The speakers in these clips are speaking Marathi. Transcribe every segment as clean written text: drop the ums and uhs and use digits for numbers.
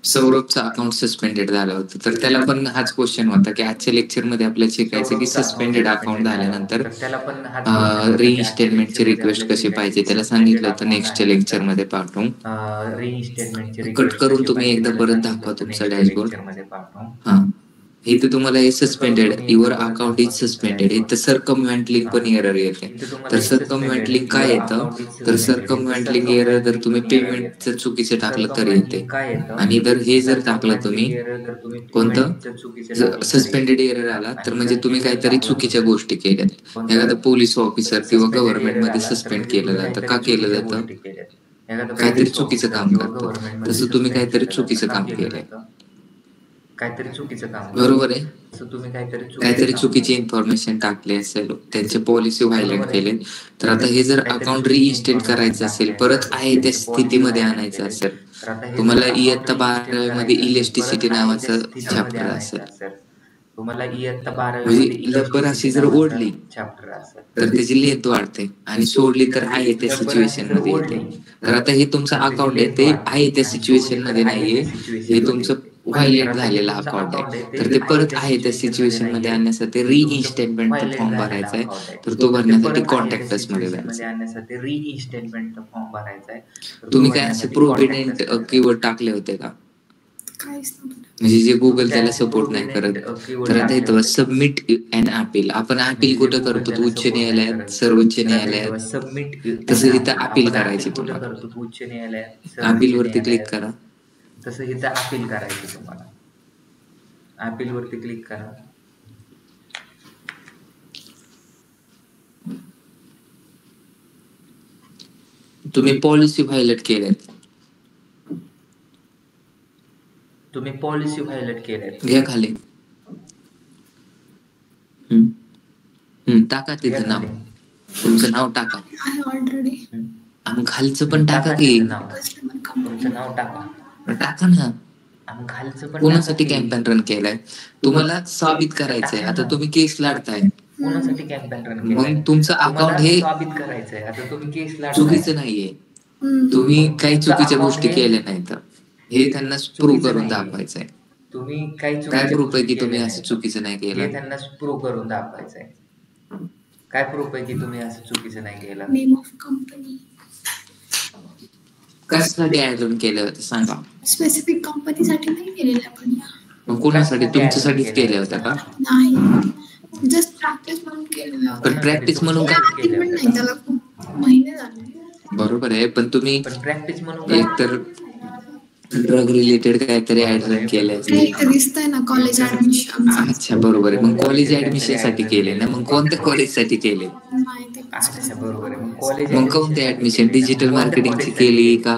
सौरभचं अकाउंट सस्पेंडेड झालं होतं, तर त्याला पण हाच क्वेश्चन होता की आजच्या लेक्चरमध्ये आपल्याला शिकायचं की सस्पेंडेड अकाउंट झाल्यानंतर रिइन्स्टेटमेंटची रिक्वेस्ट कशी पाहिजे. त्याला सांगितलं होतं नेक्स्टच्या लेक्चरमध्ये पाठवून. कट करून तुम्ही एकदा परत दाखवा तुमचा डॅशबोर्ड. हां, इथे तुम्हाला हे suspended, your account is suspended, इथं सरकमव्हेंट लिंक पण एरर येते. तर सरकमव्हेंट लिंक काय येतं, तर सरकमव्हेंट लिंक एरर जर तुम्ही पेमेंटचं चुकीचं टाकलं तर येते. आणि जर टाकलं तुम्ही कोणतं सस्पेंडेड एरर आला तर म्हणजे तुम्ही काहीतरी चुकीच्या गोष्टी केल्यात. एखादा पोलीस ऑफिसर किंवा गव्हर्नमेंटमध्ये सस्पेंड केलं जातं. का केलं जातं? काहीतरी चुकीचं काम करतात. तसं तुम्ही काहीतरी चुकीचं काम केलंय. बरोबर आहे. काहीतरी चुकीची इन्फॉर्मेशन टाकली असेल, त्यांचे पॉलिसी व्हायलेट केले, तर आता हे जर अकाउंट रिइन्स्टेट करायचं असेल, परत आहे त्या स्थितीमध्ये आणायचं असेल, तुम्हाला इयत्ता 12वीमध्ये इलेक्ट्रिसिटी नावाचं चॅप्टर असेल. म्हणजे लब्बर अशी जर ओढली तर त्याची लेंथ वाढते आणि सोडली तर आहे त्या सिच्युएशन मध्ये येते. तर आता हे तुमचं अकाउंट आहे, ते आहे त्या सिच्युएशन मध्ये नाहीये, हे तुमचं व्हायलेट झालेला अकाउंट आहे. तर ते परत आहे त्या सिच्युएशन मध्ये आणण्यासाठी रिइन्स्टेटमेंटचा फॉर्म भरायचा आहे. तर तो भरण्यासाठी कॉन्टॅक्ट अस मध्ये जायचं. तुम्ही काय असे प्रोव्हिडंट कीवर्ड टाकले होते का? म्हणजे जे गुगल त्याला सपोर्ट नाही करत. तर आता इथं सबमिट अँड अपील, आपण अपील कुठं करतो? उच्च न्यायालयात, सर्वोच्च न्यायालयात. तसं इथं अपील करायची तुम्हाला. अपील वरती क्लिक करा. अपील वरती क्लिक करा. तुम्ही पॉलिसी व्हायलेट केल्यात. घ्या खाली. टाका तिथं नाव, तुमचं नाव टाका. मग खालचं पण टाका की. तुमचं नाव टाका ना. कोणासाठी कॅम्पेन रन केलाय? तुम्हाला साबित करायचंय. आता तुम्ही केस लढताय. कोणासाठी कॅम्पेन रन केलाय? मग तुमचं अकाउंट हे साबित करायचंय. आता तुम्ही केस लढताय. चुकीचं नाहीये. तुम्ही काही चुकीच्या गोष्टी केल्या नाहीत, हे त्यांना प्रूव्ह करून दाखवायचंय. तुम्ही काय प्रूफ आहे की तुम्ही असं चुकीचं नाही केलं? हे त्यांना प्रूव्ह करून दाखवायचंय. काय प्रूफ आहे की तुम्ही असं चुकीचं नाही केलं? Name of company. कशासाठी ऍड रन केलं होतं सांगा? स्पेसिफिक कंपनीसाठी नाही केलेलं आपण. मग कोणासाठी? तुमच्यासाठीच केल्या होत्या का? नाही, जस्ट प्रॅक्टिस म्हणून केलेलं. पण प्रॅक्टिस म्हणून का? नाही, त्याला खूप महिने झाले. बरोबर आहे, पण तुम्ही प्रॅक्टिस म्हणून एकतर ड्रग रिलेटेड काहीतरी ऍड रन केलंय. दिसतंय ना कॉलेज ऍडमिशन. अच्छा बरोबर आहे. मग कॉलेज ऍडमिशन साठी केले ना? मग कोणत्या कॉलेजसाठी केले? अच्छा बरोबर आहे. मग कोणते ऍडमिशन? डिजिटल मार्केटिंगची केली का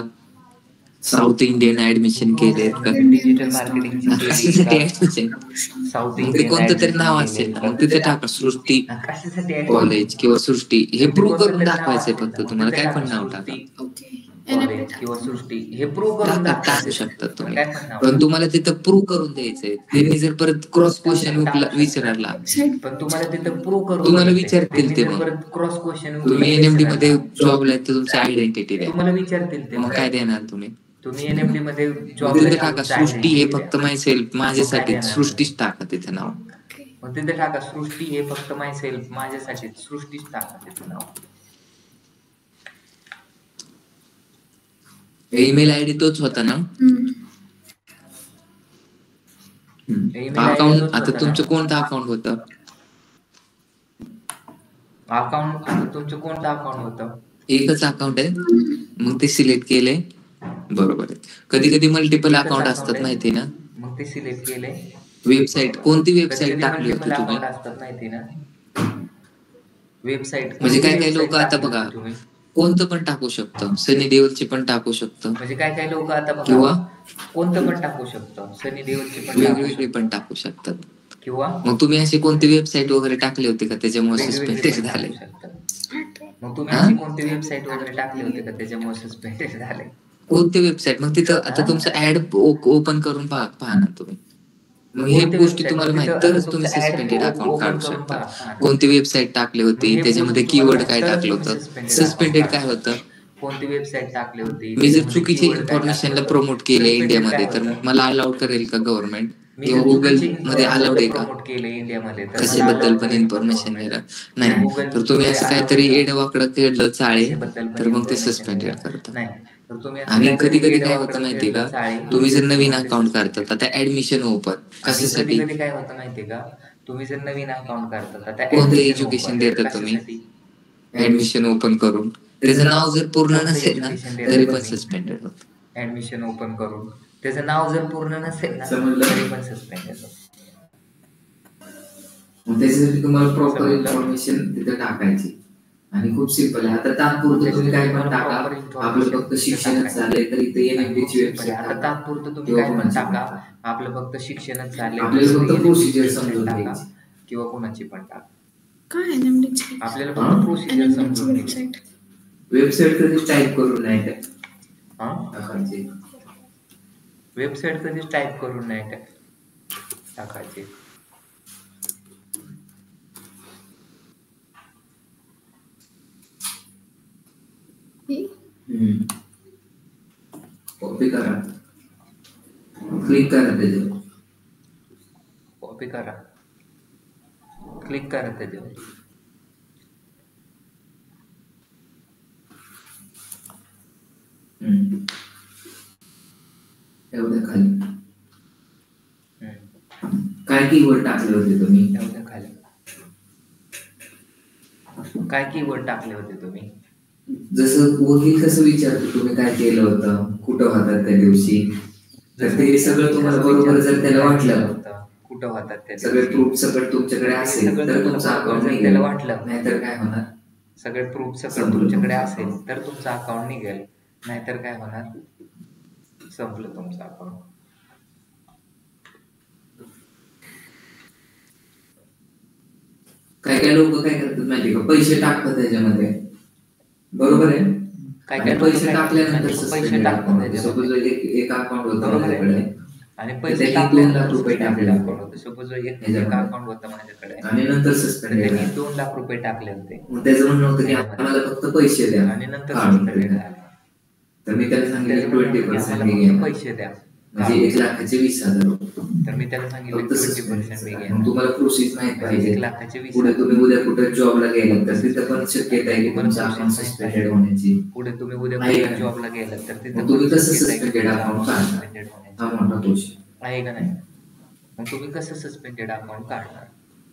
साऊथ इंडियन ऍडमिशन केले का? डिजिटल मार्केटिंगसाठी ऍडमिशन ते कोणतं तरी नाव असेल ना, मग तिथे टाका सृष्टी कॉलेज किंवा सृष्टी. हे प्रूव्ह करून दाखवायचंय फक्त तुम्हाला. काय पण नाव टाका. किंवा सृष्टी हे प्रूव्ह करून टाकू शकतात तुम्ही, पण तुम्हाला तिथं प्रूव्ह करून द्यायचंय. त्यांनी जर परत क्रॉस क्वेश्चन विचारला, पण तुम्हाला तिथं प्रूव्ह करून तुम्हाला विचारतील ते. मग क्रॉस क्वेश्चन तुम्ही एनएमडी मध्ये जॉबला आहे तर तुमची आयडेंटिटी द्या. तुम्हाला विचारतील ते. मग काय देणार तुम्ही? तुम्ही एनएमडी मध्ये तिथे टाका सृष्टी हे फक्त माय सेल्फ, माझ्यासाठी सृष्टीच टाका तिथे नाव. मग तिथे टाका सृष्टी हे फक्त माय सेल्फ, माझ्यासाठी सृष्टीच टाका तिथे नाव. ईमेल आयडी तोच होता ना? अकाउंट आता तुमचं कोणतं अकाउंट होतं? तुमचं कोणतं अकाउंट होतं? एकच अकाउंट आहे. मग ते सिलेक्ट केले. बरोबर आहे. कधी कधी मल्टिपल अकाउंट असतात माहिती ना? मग ते सिलेक्ट केले. वेबसाईट कोणती वेबसाईट टाकली होती तुम्ही? असतात माहिती ना? वेबसाईट म्हणजे काही लोक आता बघा कोणतं पण टाकू शकतं. सनी देओलची पण टाकू शकतं. म्हणजे काही लोक आता बघा किंवा कोणतं पण टाकू शकतं. सनी देओलची पण वेगवेगळी पण टाकू शकतात. किंवा मग तुम्ही अशी कोणती वेबसाईट वगैरे टाकली होती का त्याच्यामुळे सस्पेंडेड झाले? मग तुम्ही अशी कोणती वेबसाईट वगैरे टाकली होती का त्याच्यामुळे सस्पेंडेड झाले? कोणती वेबसाईट? मग तिथं आता तुमचं ऍड ओपन करून पहा ना तुम्ही. मग हे गोष्टी तुम्हाला माहित तरच तुम्ही सस्पेंडेड अकाउंट काढू शकता. कोणती वेबसाईट टाकली होती, त्याच्यामध्ये कीवर्ड काय टाकलं होतं, सस्पेंडेड काय होतं. कोणती वेबसाईट टाकली होती, मी जर त्याच्यामध्ये चुकीची keyword काय इन्फॉर्मेशनला टाकलं प्रमोट होतं, केले suspended इंडियामध्ये काय तर होतं? मला अलाउड करेल का गव्हर्नमेंट मी किंवा जर गुगल चुकीची मध्ये अलाउड आहे का प्रमोट केले इंडियामध्ये तर मला कशाबद्दल allow पण करेल का इन्फॉर्मेशन government? द्यायला नाही Google तर तुम्ही मध्ये असं allow काहीतरी आहे का? एडवाकडं केलं चाळे कशाबद्दल पण तर मग ते information सस्पेंडेड द्यायला? करतात. नाही. तर तुम्ही असं आणि काहीतरी कधी कधी काय येडवाकडं होतं माहितीये खेळलं का, चाळे, तुम्ही जर नवीन तर ते अकाउंट suspended काढतात आता ऍडमिशन ओपन आणि कशासाठी, कधी काय होतं माहितीये का, तुम्ही जर नवीन अकाउंट काढतात आता कोणतं ऍडमिशन एज्युकेशन ओपन देतात तुम्ही कशासाठी? ऍडमिशन ओपन करून त्याचं नाव जर पूर्ण कोणतं नसेल ना एज्युकेशन तरी देता पण तुम्ही सस्पेंडेड होत. ऍडमिशन ओपन करून त्याचं नाव जर पूर्ण नसेल ना समजलं? तरी पण सस्पेंडेड होतं. मग त्याच्यासाठी तुम्हाला प्रॉपर समजलं? इन्फॉर्मेशन तिथे टाकायची आणि खूप सिंपल आहे. आता तात्पुरतं तुम्ही काय पण टाका, Proper information आपलं फक्त तिथे शिक्षणच टाकायचं. चाललंय तर इथे आणि NMD खूप ची simple आहे. वेबसाईट आता टाका तात्पुरतं तुम्ही किंवा काय पण कोणाची टाका, पण टाका. आपलं फक्त शिक्षणच चाललंय आपल्याला तर फक्त NMD ची प्रोसिजर website समजून टाका घ्यायची. किंवा कोणाची पण टाका. काय NMDची आपल्याला हा? फक्त प्रोसिजर NMDची समजून घ्यायची. वेबसाईट वेबसाईट कधीच टाईप करून नाही हा? टाकायची. वेबसाईट कधीच टाईप करून नाही टाकायची. कॉपी करा, क्लिक करा त्याच्यावर, कॉपी करा, क्लिक करा त्याच्यावर. एवढ्या खाली काय कीवर्ड टाकले होते तुम्ही? एवढ्या खाली काय कीवर्ड टाकले होते तुम्ही? जसं वकील कसं विचारतो तुम्ही काय केलं होतं, कुठं होता त्या दिवशी, तर ते सगळं तुम्हाला बरोबर जर त्याला वाटलं, कुठं होतात त्या सगळे दिवशी, प्रूफ सगळं तुमच्याकडे असेल तर तुमचं अकाउंट जर त्याला वाटलं, नाहीतर काय होणार, सगळे प्रूफ सगळं संपलं तुमच्याकडे तुमचं असेल account. तर तुमचं अकाउंट निघेल, नाहीतर काय होणार, संपलं तुमचं अकाउंट. काय काय लोक काय करतात माहिती का, पैसे टाकतात त्याच्यामध्ये, बरोबर आहे, काय आणि काय पैसे लोकं टाकल्यानंतर पैसे suspended टाकतात account. त्याच्यामध्ये. Suppose एक अकाउंट होतं बरोबर आहे. माझ्याकडे आणि तर पैसे त्यांनी टाकले 2 लाख रुपये टाकले अकाउंट होते होतं. सपोज एक ह्याच्यामध्ये. अकाउंट होतं माझ्याकडे आणि नंतर तर सस्पेंडेड त्यांनी झालं. 2 लाख रुपये टाकले होते मग त्याचं म्हणणं होतं की आम्हाला फक्त पैसे द्या, आणि नंतर काढून सस्पेंडेड द्या. झाले. तर मी त्याला सांगितलं त्याचं म्हणणं होतं की 20% आम्हाला मी फक्त घेणार, पैसे द्या, म्हणजे 1,00,000चे 20,000 रुपये. तर मी त्याला सांगितलं फक्त 20% मी मग घेणार. तुम्हाला प्रोसेस माहित म्हणजे पाहिजे. 1,00,000चे 20,000. पुढे तुम्ही उद्या कुठे जॉबला गेलात तर तिथं पण शक्यता आहे की तुम्हाला तुमचं process अकाउंट माहित सस्पेंडेड पाहिजे. होण्याची. पुढे तुम्ही उद्या आहे का? जॉबला गेलात तर तिथं मग तुम्ही पण कसं शक्यता आहे की सस्पेंडेड तुमचं अकाउंट account काढणार, suspended हा होण्याची. मोठा क्वेश्चन. आहे का नाही? मग तुम्ही कसं सस्पेंडेड अकाउंट काढणार,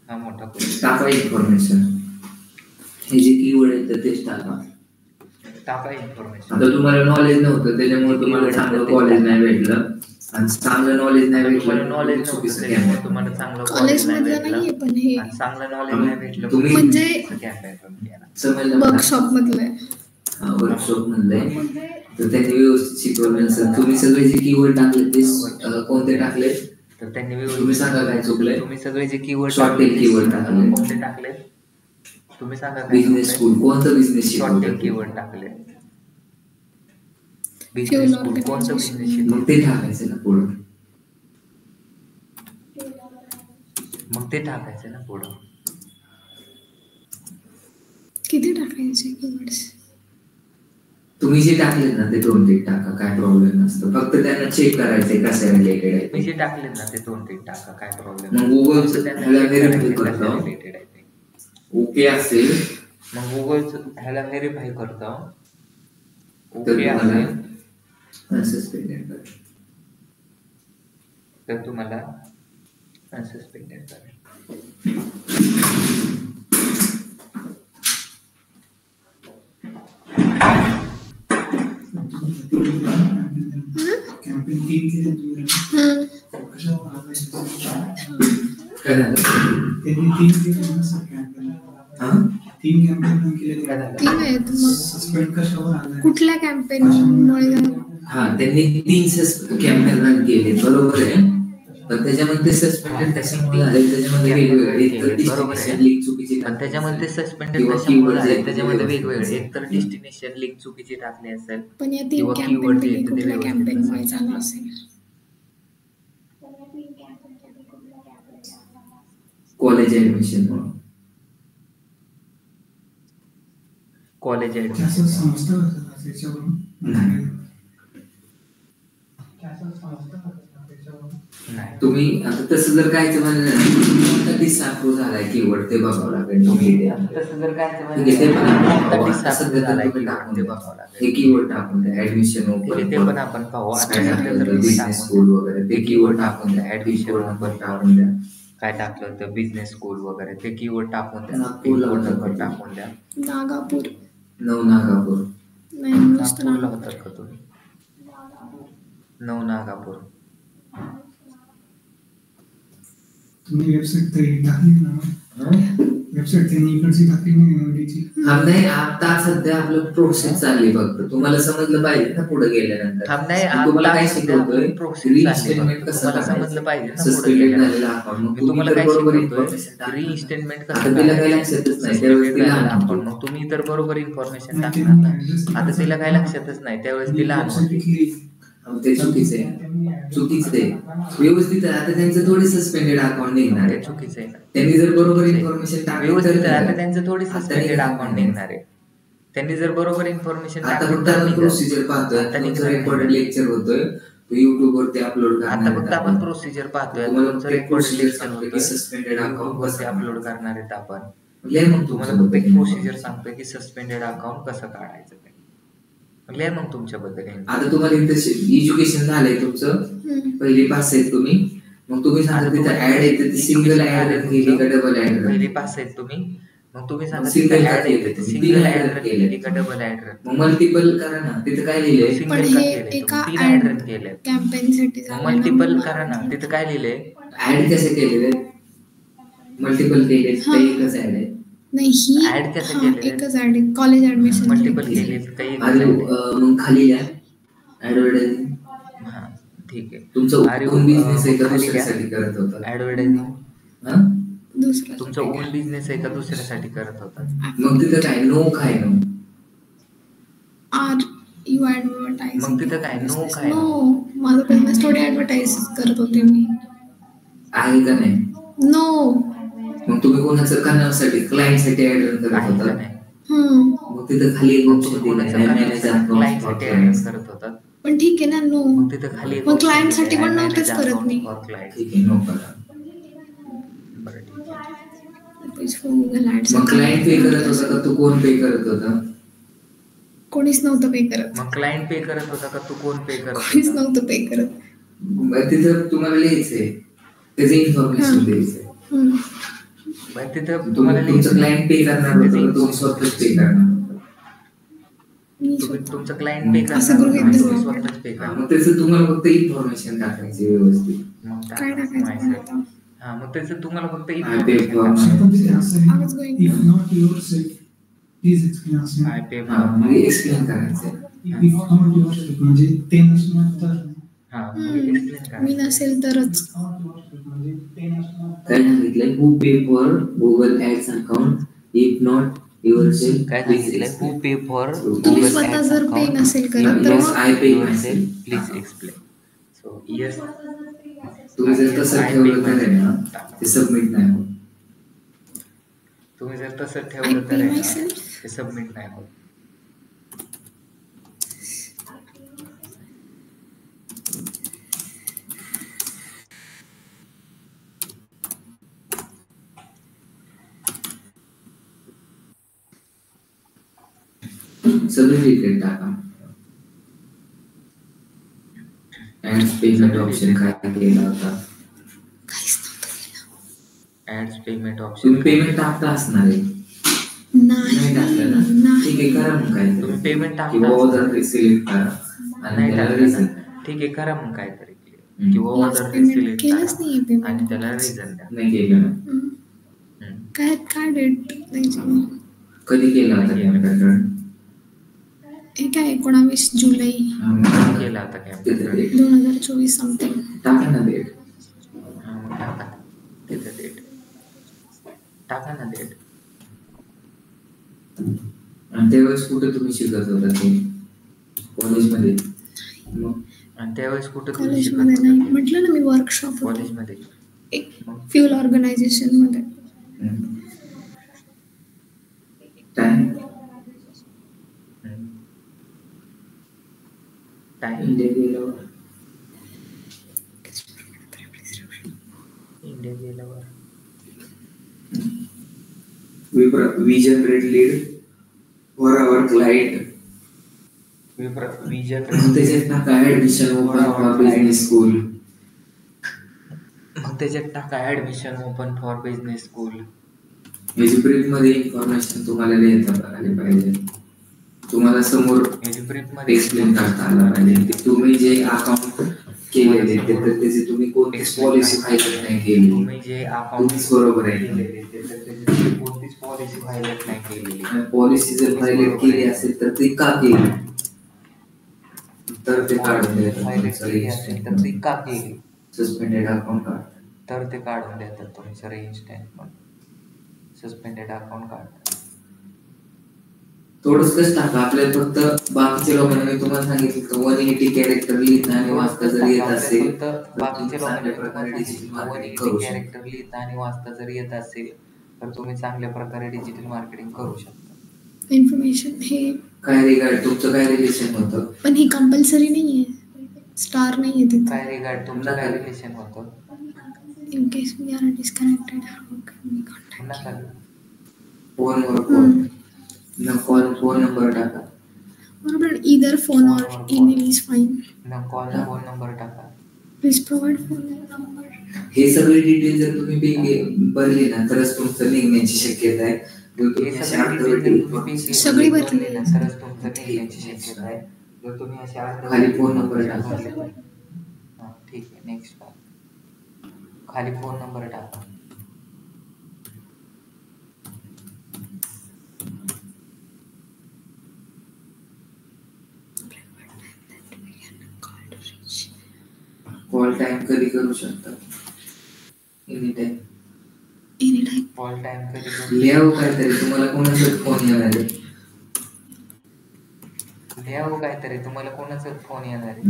हा मोठा क्वेश्चन. टाका इन्फॉर्मेशन, हे जे कीवर्ड आहेत तर तेच टाका. टाका इन्फॉर्मेशन. आता तुम्हाला नॉलेज नव्हतं त्याच्यामुळे तुम्हाला चांगलं कॉलेज नाही भेटलं, आणि चांगलं नॉलेज नाही तुम्हाला भेटलं नॉलेज तुम्ही नव्हतं चुकीचं त्याच्यामुळे कॅम्प तुम्हाला चांगलं कॉलेज कॉलेज नाही मधलं भेटलं नाहीये पण हे आणि चांगलं नॉलेज नाही भेटलं तुम्ही- म्हणजे समजलं मला? वर्कशॉप मधलं वर्कशॉप मधलंय तर त्यांनी व्यवस्थित शिकवलं नसेल. तुम्ही सगळे जे कीवर्ड टाकले ते कोणते टाकले, तर त्यांनी तुम्ही सांगा काय चुकलंय. तुम्ही सगळे जे कीवर्ड Short tail keyword टाकले. कोणते टाकले, तुम्ही सांगा काय बिझनेस स्कूल, कोणतं बिझनेस शॉर्ट टेल शिकवतात कीवर्ड टाकले. Fuel बिझनेस स्कूल कोणतं organization. बिझनेस मग शिकवतं, ते टाकायचं ना पुढं. मग ते टाकायचं ना पुढं. किती टाकायचे कीवर्ड्स? तुम्ही जे टाकले ना ते 2-3 टाका, काय प्रॉब्लेम नसतो. फक्त त्यांना चेक करायचंय कशा रिलेटेड आहे मी ते. जे टाकले ना ते 2-3 टाका, काय प्रॉब्लेम. मग गुगल ह्याला व्हेरीफाय करतो, रिलेटेड आहे ते. ओके असेल मग गुगल ह्याला व्हेरीफाय करतो, तर ओके तुम्हाला असेल अनसस्पेक्टेड करेल. तर तुम्हाला अनसस्पेक्टेड करेल. काय झालं? हा? 3 आहेत मग कुठल्या कॅम्पेन मुळे हा, त्यांनी 3 कॅम्पेन रन केले, बरोबर आहे, पण त्याच्यामध्ये सस्पेंडेड कशामुळे झाले, त्याच्यामध्ये वेगवेगळे, एक तर destination link चुकीची पण त्याच्यामध्ये सस्पेंडेड किंवा कशामुळे keyword झाले जे त्याच्यामध्ये व्यवस्थित वेगवेगळे, नसेल. एक तर डेस्टिनेशन लिंक चुकीची टाकली असेल पण या 3 किंवा कॅम्पेन keyword जे पैकी आहेत ते कुठल्या व्यवस्थित कॅम्पेन मुळे नसेल. झालं असेल? कॉलेज ऍडमिशन कॉलेज ऍडमिशन नाही. नाही. तुम्ही आता तसं जर काय म्हणलं डिसअप्रूव्ह झालाय कीवर्ड ते बघावं लागेल. तसं जर काय हे कीवर्ड टाकून द्या. ऍडमिशन ते पण आपण पाहू. बिझनेस स्कूल वगैरे ते कीवर्ड टाकून द्या. ऍडमिशन वगैरे टाकून द्या. काय टाकलं तर बिझनेस स्कूल वगैरे ते कीवर्ड टाकून द्या. नागपूरला नंबर टाकून द्या. नागापूर नवनागापूर नाही नुसतं नागपूरला नागापूर. होतात का तुम्ही? नवनागापूर. तुम्ही वेबसाईट तरी टाकली ना? वेबसाईट त्यांनी इकडची टाकली नाही नोंदीची. नाही आता सध्या आपलं प्रोसेस चालली फक्त. तुम्हाला समजलं पाहिजे ना पुढे गेल्यानंतर. तुम्हाला काय शिकवतोय रीइन्स्टेटमेंट कसं समजलं पाहिजे ना. सस्पेंडेड झालेलं अकाउंट तुम्हाला काय बरोबर शिकवतोय इन्फॉर्मेशन रीइन्स्टेटमेंट आता तिला काही लक्षातच नाही त्यावेळेस तिला अकाउंट. मग तुम्ही तर बरोबर इन्फॉर्मेशन टाकणार ना. आता तिला काही लक्षातच नाही त्यावेळेस तिला ते चुकीचं आहे. व्यवस्थित आता त्यांचं थोडी सस्पेंडेड अकाउंट निघणार आहे. चुकीचं आहे. त्यांनी जर बरोबर इन्फॉर्मेशन टाकली तर आता त्यांचं थोडी सस्पेंडेड अकाउंट निघणार आहे. त्यांनी जर बरोबर इन्फॉर्मेशन आता फक्त आपण प्रोसिजर पाहतोय. तुमचं रेकॉर्डेड लेक्चर होतोय युट्यूब वरती अपलोड करणार. आता फक्त आपण प्रोसिजर पाहतोय. तुमचं रेकॉर्डेड लेक्चर होतोय सस्पेंडेड अकाउंट वरती अपलोड करणार आहेत आपण. मग तुम्हाला फक्त एक प्रोसिजर सांगतोय की सस्पेंडेड अकाउंट कसं काढायचं ते. मग तुमच्याबद्दल आता तुम्हाला एज्युकेशन झालंय तुमचं. पहिली पास आहेत तुम्ही. मग तुम्ही सांगा तिथे ऍड येते सिंगल ऍड केली का डबल ऍड. पहिली पास आहेत तुम्ही. मग तुम्ही सांगा सिंगल ऍड येते सिंगल ऍड केली का डबल ऍड. मग मल्टिपल करा ना. तिथे काय लिहिलंय पण हे एका ऍड कॅम्पेन साठी मल्टिपल करा ना. तिथे काय लिहिलंय ऍड कसे केलेले. मल्टिपल केले ते एकच ऍड आहे. नाही ही ऍड कसं केलेलं एकच ऍड आहे. कॉलेज ऍडमिशन मल्टिपल केले काही मग खाली लिहा ऍडव्हर्टायझिंग. हा ठीक आहे. तुमचं ओन बिझनेस आहे का दुसऱ्यासाठी करत होता. ऍडव्हर्टायझिंग दुसरं तुमचा ओन बिझनेस आहे का दुसऱ्यासाठी करत होता. मग तिथं काय नो काय नो आर यू ऍडव्हर्टाइज. मग तिथं काय नो काय नो माझा बिझनेस थोडी ऍडव्हर्टाइज करत होते मी. आहे का नाही. नो मग तुम्ही कोणाचं करण्यासाठी क्लायंट साठी ऍड करत होता. मग तिथं खाली एक ऑप्शन करत होता. पण ठीक आहे ना. नो मग तिथं खाली मग क्लायंट साठी पण नव्हतेच करत मी. ठीक आहे नो करा. मग क्लायंट पे करत होता का तू कोण पे करत होता. कोणीच नव्हतं पे करत. मग क्लायंट पे करत होता का तू कोण पे करत. कोणीच नव्हतं पे करत. तिथं तुम्हाला लिहायचंय त्याचं इन्फॉर्मेशन द्यायचंय. तिथं तुम्हाला तुमचं क्लायंट पे करणार होतं तुम्ही स्वतःच पे करणार. तुमचं क्लायंट पे करणार स्वतःच पे करणार. मग त्याचं तुम्हाला फक्त इन्फॉर्मेशन टाकायची व्यवस्थित. काय टाकायचं. हा मग त्याचं तुम्हाला फक्त एक्सप्लेन करायचं. म्हणजे ते मी नसेल तरच काय सांगितलंय. Who pay for Google ads account if not yourself. काय सांगितलंय. हू पे फॉर तुम्ही स्वतः जर पे नसेल करत तर I pay myself. Please explain. So yes तुम्ही जर तसं ठेवलं तर आहे ना ते सबमिट नाही होत. तुम्ही जर तसं ठेवलं तर आहे ना ते सबमिट नाही होत. सगळे डिटेल टाका. ऍड्स पेमेंट ऑप्शन काय केला होता. ऍड्स पेमेंट ऑप्शन तुम्ही पेमेंट टाकता असणार आहे. नाही टाकलं ना. ठीक आहे करा मग काय. तुम्ही पेमेंट किंवा ऑर्डर सिलेक्ट करा आणि त्याला रिझन. ठीक आहे करा मग काहीतरी किंवा ऑर्डर सिलेक्ट करा आणि त्याला रिझन द्या. नाही केलं ना. काय डेट नाही. कधी केला होता पेमेंट. हे काय 19 जुलै केला होता काय 2024 समथिंग. टाका ना डेट. टाका तिथे डेट टाका ना डेट. आणि त्यावेळेस कुठे तुम्ही शिकत होता ते कॉलेजमध्ये. आणि त्यावेळेस कुठे कॉलेजमध्ये नाही म्हटलं ना मी वर्कशॉप कॉलेजमध्ये एक फ्युल ऑर्गनायझेशन मध्ये. इंडिया गेल्यावर इंडिया गेल्यावर we generate lead for our client. Vision मग त्याच्यात टाका admission open for business school. मग त्याच्यात टाका admission open for business school. याची ब्रीफ मध्ये इन्फॉर्मेशन तुम्हाला लिहिता आली पाहिजे. तुम्हाला समोर एक्सप्लेन करता आला पाहिजे की तुम्ही जे अकाउंट केलेले ते तर त्याची तुम्ही कोणतीच पॉलिसी व्हायलेट नाही केली. तुम्ही जे तुम्हीच बरोबर आहे. कोणतीच पॉलिसी व्हायलेट नाही केलेली. पॉलिसी जर व्हायलेट केली असेल तर ती का केली, तर ते काढून ती का केली, सस्पेंडेड अकाउंट काढ, तर ते काढून देतात तुमचं रेइन्स्टेटमेंट. सस्पेंडेड अकाउंट काढतात. थोडंच टाका. आपल्याला फक्त बाकीच्या लोकांना मी तुम्हाला सांगितलं की 180 कॅरेक्टर लिहिता आणि वाचता जर येत असेल तर बाकीच्या चांगल्या प्रकारे डिजिटल मार्केटिंग करू शकता. कॅरेक्टर लिहिता आणि वाचता जर येत असेल तर तुम्ही चांगल्या प्रकारे डिजिटल मार्केटिंग करू शकता. इन्फॉर्मेशन हे काय रिगार्ड तुमचं काय रिलेशन होतं, पण हे कंपल्सरी नाहीये, स्टार नाहीये तिथे. काय रिगार्ड तुमचं काय रिलेशन होतं. In case we are disconnected how can we contact. Phone number टाका. बरोबर. Either phone or email is fine. Phone number टाका. Please provide phone number. हे सगळे डिटेल जर तुम्ही भरले ना तरच तुमचं निघण्याची शक्यता आहे. सगळी भरली ना तरच तुमचं निघण्याची शक्यता आहे. जर तुम्ही अशा खाली फोन नंबर टाका. ठीक आहे. नेक्स्ट खाली फोन नंबर टाका. कॉल टाइम कधी करू शकता, एनी टाइम. कॉल टाइम कधी लिहावं काहीतरी, तुम्हाला कोणाचा फोन येणार आहे. लिहावं काहीतरी, तुम्हाला कोणाचा फोन येणार आहे.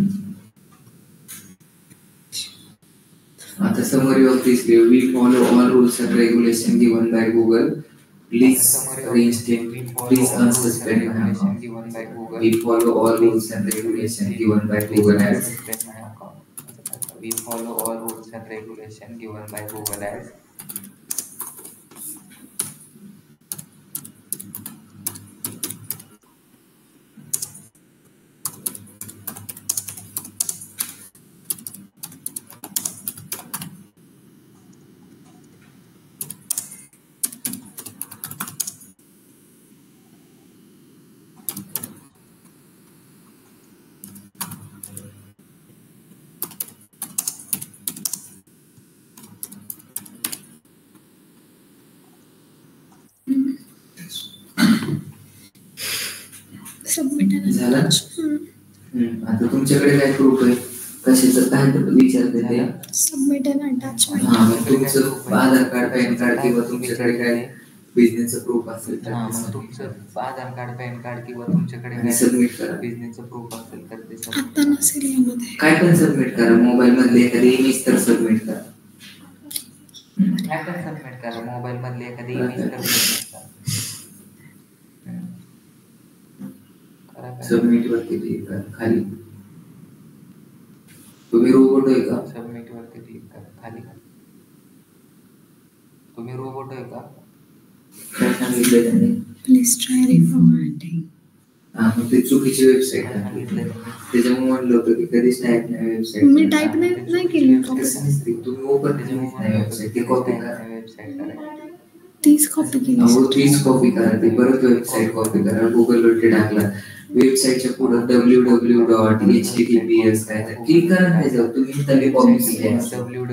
आता summary of this we follow all rules and regulation given by Google. Please unsuspend my account. We follow all rules and regulations given by Google Ads. We follow all rules and regulations given by Google Ads. Submit झालं. आता तुमच्याकडे काय प्रूफ आहे, कशाचं काय विचारते ते. Submit and attachment. हा, मग तुमचं आधार कार्ड, पॅन कार्ड किंवा तुमच्याकडे काय बिझनेसचं प्रूफ असेल तर मग तुमचं आधार कार्ड, पॅन कार्ड किंवा तुमच्याकडे सबमिट करा. बिझनेसचं प्रूफ असेल तर ते आता नसेल यामध्ये. काय पण सबमिट करा. मोबाईल मधले एखादी इमेज तर सबमिट करा. काय पण सबमिट करा. मोबाईल मधले एखादी इमेज तर सबमिट करा. सबमिट वरती क्लिक करा. खाली तुम्ही रोबोट आहे का. सबमिट वरती क्लिक करा. खाली तुम्ही रोबोट आहे का. काय सांगितलं त्यांनी. Please try reformatting. मग ते चुकीची वेबसाईट आहे. त्याच्यामुळे म्हणलं होतं की कधीच टाईप नाही वेबसाईट. मी टाईप नाही केली. तुम्ही ओपन नाही वेबसाईट, ती कॉपी करा. तीच कॉपी केली. तीच कॉपी करा. ती परत वेबसाईट कॉपी करा. गुगल वरती टाकला. वेबसाईटच्या पुढे www.https काय तर क्लिक करा. त्याच्यावर तुम्ही तरी कॉपी केली आहे.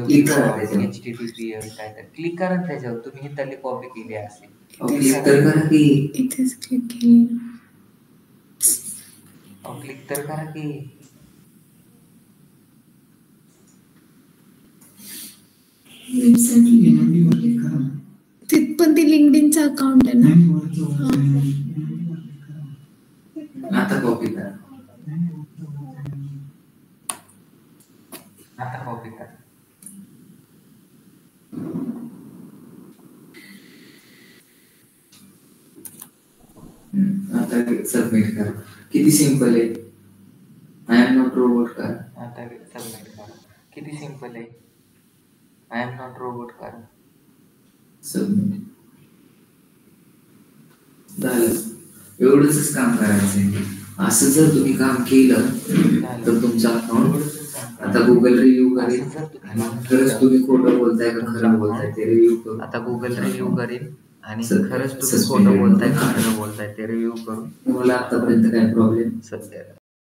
क्लिक करा त्याच्यावर. https काय तर क्लिक करा त्याच्यावर. तुम्ही तरी कॉपी केली असेल. क्लिक तर करा की. इथेच क्लिक केली. क्लिक तर करा की. पण ती लिंक्डइनचं अकाउंट आहे ना. आता कॉपी करा. आता कॉपी करा. आता सबमिट करा. किती सिंपल आहे. I am not robot. करा. आता सबमिट करा. किती सिंपल आहे. आय एम नॉट रोबोट करा. सबमिट झालं. एवढंच काम करायचंय. असं जर तुम्ही काम केलं तर तुमचं अकाउंट आता गुगल रिव्ह्यू करेल आणि खरंच तुम्ही खोटं बोलताय का खरं बोलताय ते रिव्ह्यू करू. आता गुगल रिव्ह्यू करेल आणि खरंच तुम्ही खोटं बोलताय का खरं बोलताय ते रिव्ह्यू करून तुम्हाला आतापर्यंत काय प्रॉब्लेम सध्या